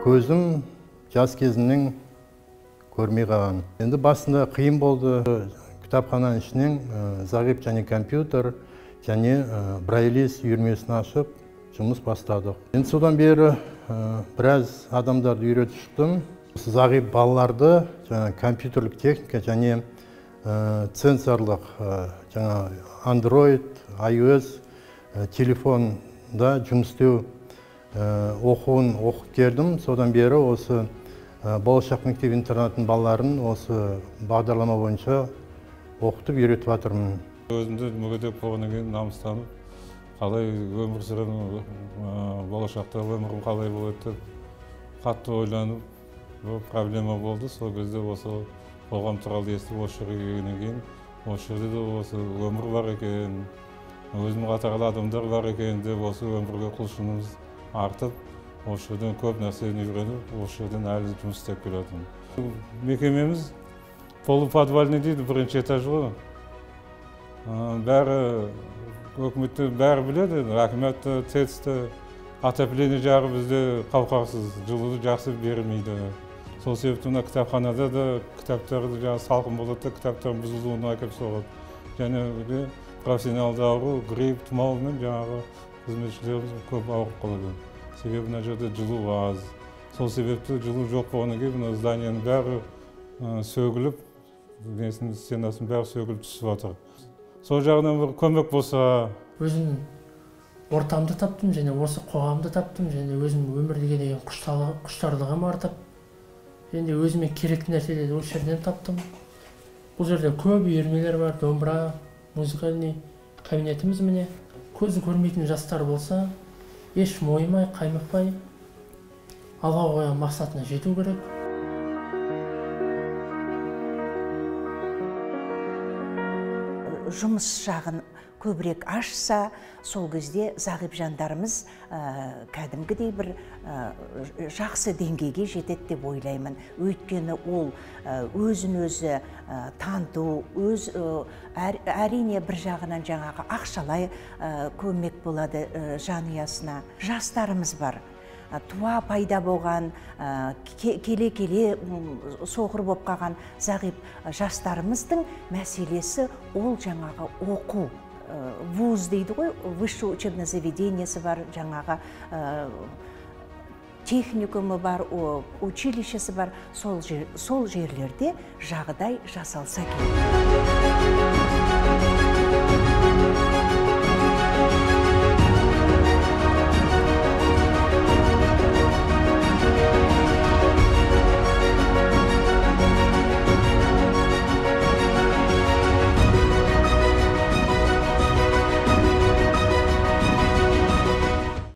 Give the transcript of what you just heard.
көзім жас кезімнен көрмей қалған. Енді басында қиын болды. Кітапхананың ішінен зағип және компьютер және брайлист үйірмесін ашып жұмыс бастадық. Енді содан бері біраз адамдарды үйретіп шықтым. Зағип балаларды компьютерлік техника және сенсорлық Android, iOS телефонда жұмыс істеу оқуын оқып келдім. Содан бері осы болашақ мектеп интернатының балаларын осы бағдарлама бойынша оқытып үйретіп жатырмын. Өзімді мүгедек болғаннан кейін намыстанып, қалай өмір сүремін, болашақта өмірім қалай болады деп қатты ойланып, проблема болды. Сол кезде осы қоғам туралы естіп осы жерге келгеннен кейін, осы жерде де осы өмір бар екен, өзім қатарлы адамдар бар екен деп осы өмірге құлшынымыз артып, осы жерден көп нәрсені үйреніп, осы жерден әлі жұмыс істеп келатырмын. Мекемеміз полуподвальный дейді, бірінші этаж ғой. Бәрі өкіметті бәрі біледі, әкіметті, ТЭЦ-ті, отопление жағы бізде қауқарсыз, жылуды жақсы бермейді. Сол себепті мына кітапханада да кітаптарды салқын болады, кітаптардың бұзылуына әкеліп соғады. Және профессионалды ауру, грипп, тұмаумен жаңағы қызметшілеріміз көп ауырып қалады. Себебі мына жерде жылу аз. Сол себепті жылу жоқ болғаннан кейін мына зданияның бәрі сөгіліп, стенасын бәрі сөгіліп түсіп жатыр. Сол жағынан бір көмек болса. Өзім ортамды таптым, және осы қоғамды таптым, және өзім өмірге деген құштарлығым артып, енді өзіме керекті нәрселерді осы жерден таптым. Бұл жерде көп үйірмелер бар, домбыра, музыкальный кабинетіміз міне. Көзі көрмейтін жастар болса, еш мойымай, қаймықпай, алға қойған мақсатына жету керек. Жұмыс жағын көбірек ашса, сол кезде зағип жандарымыз кәдімгідей бір жақсы деңгейге жетеді деп ойлаймын. Өйткені ол өзін-өзі таныту, әрине бір жағынан жаңағы ақшалай көмек болады жанұясына. Жастарымыз бар. Туа пайда болған, келе-келе соғыр болып қалған зағип жастарымыздың мәселесі ол жаңағы оқу. Вуз дейді ғой, высшее учебное заведениесі бар, жаңағы техникумы бар, училищесі бар, сол жерлерде жағдай жасалса керек.